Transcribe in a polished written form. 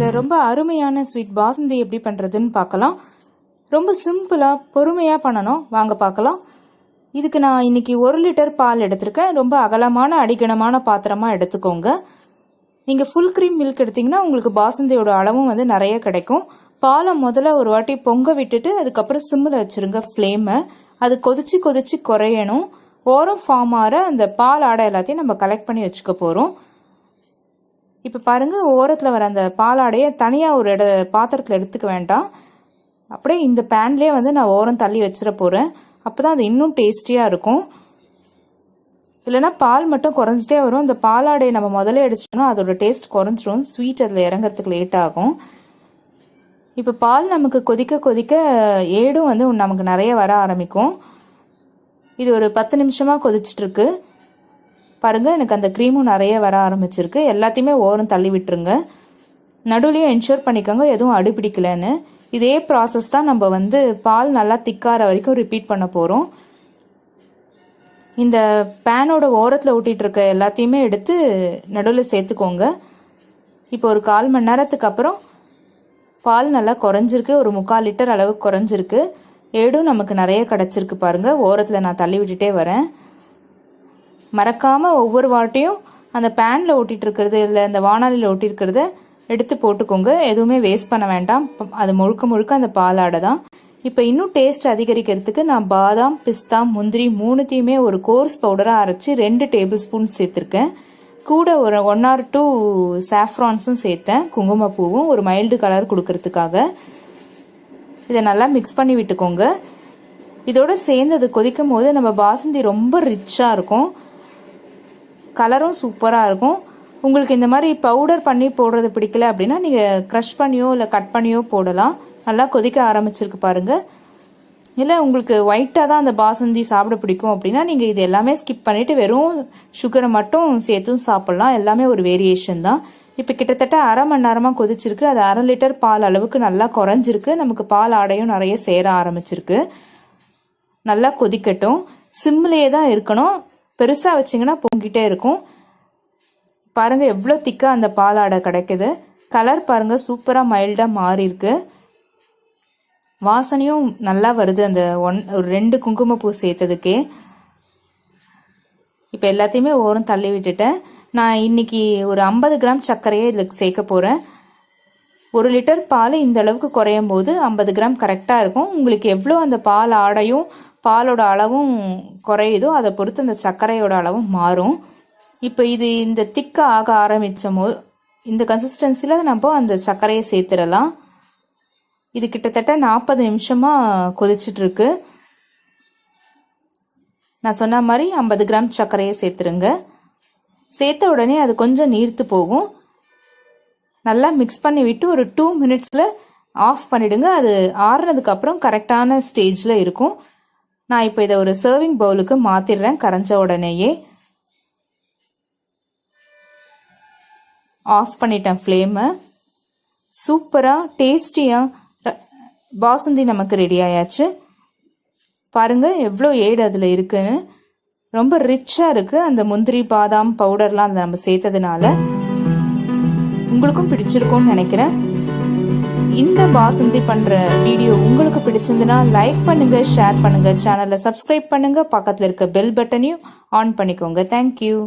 வீட்டில் ரொம்ப அருமையான ஸ்வீட் பாசுந்தி எப்படி பண்ணுறதுன்னு பார்க்கலாம். ரொம்ப சிம்பிளாக பொறுமையாக பண்ணணும், வாங்க பார்க்கலாம். இதுக்கு நான் இன்னைக்கு 1 லிட்டர் பால் எடுத்திருக்கேன். ரொம்ப அகலமான அடிகனமான பாத்திரமாக எடுத்துக்கோங்க. நீங்கள் ஃபுல் க்ரீம் மில்க் எடுத்திங்கன்னா உங்களுக்கு பாசுந்தியோட அளவும் நிறைய கிடைக்கும். பாலை முதல்ல ஒரு வாட்டி பொங்க விட்டுட்டு அதுக்கப்புறம் சிம்மில் வச்சுருங்க ஃப்ளேமை. அது கொதிச்சு கொதிச்சு குறையணும். ஓரம் ஃபார்ம் ஆகிற அந்த பால் ஆடை எல்லாத்தையும் நம்ம கலெக்ட் பண்ணி வச்சுக்க போகிறோம். இப்போ பாருங்கள், ஓரத்தில் வர அந்த பாலாடையை தனியாக ஒரு பாத்திரத்தில் எடுத்துக்க வேண்டாம். அப்படியே இந்த பேன்லேயே நான் ஓரம் தள்ளி வச்சிட போகிறேன். அப்போ தான் அது இன்னும் டேஸ்டியாக இருக்கும். இல்லைனா பால் மட்டும் குறைஞ்சிட்டே வரும். இந்த பாலாடையை நம்ம முதல்ல எடுத்துட்டோம்னா அதோட டேஸ்ட் குறைஞ்சிரும், ஸ்வீட் அதில் இறங்கிறதுக்கு லேட் ஆகும். இப்போ பால் நமக்கு கொதிக்க கொதிக்க ஏடும் நமக்கு நிறைய வர ஆரம்பிக்கும். இது ஒரு 10 நிமிஷமாக கொதிச்சிட்ருக்கு. பாருங்கள், எனக்கு அந்த க்ரீமும் நிறைய வர ஆரம்பிச்சிருக்கு. எல்லாத்தையுமே ஓரம் தள்ளி விட்டுருங்க. நடுவுலையும் என்ஷூர் பண்ணிக்கோங்க எதுவும் அடிப்பிடிக்கலன்னு. இதே ப்ராசஸ் தான் நம்ம பால் நல்லா திக்கார வரைக்கும் ரிப்பீட் பண்ண போகிறோம். இந்த பேனோட ஓரத்தில் ஊட்டிகிட்டு இருக்க எல்லாத்தையுமே எடுத்து நடுவில் சேர்த்துக்கோங்க. இப்போ ஒரு 1/4 மணி நேரத்துக்கு அப்புறம் பால் நல்லா குறைஞ்சிருக்கு. ஒரு 3/4 லிட்டர் அளவுக்கு குறைஞ்சிருக்கு. ஏடும் நமக்கு நிறைய கிடச்சிருக்கு. பாருங்கள், ஓரத்தில் நான் தள்ளி விட்டுட்டே வரேன். மறக்காமல் ஒவ்வொரு வாட்டியும் அந்த பேனில் ஒட்டிகிட்டு இருக்கிறது இல்லை இந்த வானாலியில் ஒட்டியிருக்கிறத எடுத்து போட்டுக்கோங்க. எதுவுமே வேஸ்ட் பண்ண வேண்டாம். அது முழுக்க முழுக்க அந்த பாலாடை தான். இப்போ இன்னும் டேஸ்ட் அதிகரிக்கிறதுக்கு நான் பாதாம், பிஸ்தா, முந்திரி 3த்தையுமே ஒரு கோர்ஸ் பவுடராக அரைச்சி 2 டேபிள் ஸ்பூன் சேர்த்துருக்கேன். கூட ஒரு 1 or 2 சாஃப்ரான்ஸும் சேர்த்தேன், குங்குமப்பூவும், ஒரு மைல்டு கலர் கொடுக்கறதுக்காக. இதை நல்லா மிக்ஸ் பண்ணி விட்டுக்கோங்க. இதோட சேர்ந்து அது கொதிக்கும் போது நம்ம பாசுந்தி ரொம்ப ரிச்சாக இருக்கும், கலரும் சூப்பராக இருக்கும். உங்களுக்கு இந்த மாதிரி பவுடர் பண்ணி போடுறது பிடிக்கல அப்படின்னா நீங்கள் க்ரஷ் பண்ணியோ இல்லை கட் பண்ணியோ போடலாம். நல்லா கொதிக்க ஆரம்பிச்சிருக்கு பாருங்கள். இல்லை உங்களுக்கு ஒயிட்டாக தான் அந்த பாசுந்தி சாப்பிட பிடிக்கும் அப்படின்னா நீங்கள் இது எல்லாமே ஸ்கிப் பண்ணிவிட்டு வெறும் சுகரை மட்டும் சேர்த்தும் சாப்பிட்லாம். எல்லாமே ஒரு வேரியேஷன் தான். இப்போ கிட்டத்தட்ட 1/2 மணி நேரமாக கொதிச்சிருக்கு. அது 1/2 லிட்டர் பால் அளவுக்கு நல்லா குறைஞ்சிருக்கு. நமக்கு பால் ஆடையும் நிறைய சேர ஆரம்பிச்சிருக்கு. நல்லா கொதிக்கட்டும். சிம்லேயே தான் இருக்கணும். பெருசாக வச்சிங்கன்னா பொங்கிட்டே இருக்கும். பாருங்கள் எவ்வளோ திக்காக அந்த பாலாடை கிடைக்குது. கலர் பாருங்கள் சூப்பராக மைல்டாக மாறி இருக்கு. வாசனையும் நல்லா வருது அந்த ஒரு 2 குங்குமப்பூ சேர்த்ததுக்கே. இப்போ எல்லாத்தையுமே ஓரம் தள்ளி விட்டுட்டேன். நான் இன்னைக்கு ஒரு 50 கிராம் சர்க்கரையே இதில் சேர்க்க போகிறேன். 1 லிட்டர் பால் இந்த அளவுக்கு குறையும் போது 50 கிராம் கரெக்டாக இருக்கும். உங்களுக்கு எவ்வளோ அந்த பால் ஆடையும் பாலோட அளவும் குறையுதோ அதை பொறுத்து அந்த சர்க்கரையோட அளவும் மாறும். இப்போ இது இந்த திக்காக ஆக ஆரம்பித்தமோ இந்த கன்சிஸ்டன்சியில் நம்ம அந்த சர்க்கரையை சேர்த்துடலாம். இது கிட்டத்தட்ட 40 நிமிஷமாக கொதிச்சிட்ருக்கு. நான் சொன்ன மாதிரி 50 கிராம் சர்க்கரையை சேர்த்துருங்க. சேர்த்த உடனே அது கொஞ்சம் நீர்த்து போகும். நல்லா மிக்ஸ் பண்ணி விட்டு ஒரு 2 மினிட்ஸில் ஆஃப் பண்ணிடுங்க. அது ஆறுனதுக்கு அப்புறம் கரெக்டான ஸ்டேஜில் இருக்கும். நான் இப்போ இதை ஒரு சர்விங் பவுலுக்கு மாற்றிடுறேன். கரைஞ்ச உடனேயே ஆஃப் பண்ணிட்டேன் ஃப்ளேமை. சூப்பராக டேஸ்டியாக பாசுந்தி நமக்கு ரெடி ஆயாச்சு. பாருங்கள் எவ்வளோ ஏடு அதில் இருக்குன்னு. ரொம்ப ரிச்சாக இருக்குது. அந்த முந்திரி பாதாம் பவுடர்லாம் அதை நம்ம சேர்த்ததுனால உங்களுக்கும் பிடிச்சிருக்கும்னு நினைக்கிறேன். இந்த பாசுந்தி பண்ணுற வீடியோ உங்களுக்கு பிடிச்சிருந்துன்னா லைக் பண்ணுங்கள், ஷேர் பண்ணுங்கள், சேனலை சப்ஸ்கிரைப் பண்ணுங்கள், பக்கத்தில் இருக்க பெல் பட்டனையும் ஆன் பண்ணிக்கோங்க. தேங்க்யூ.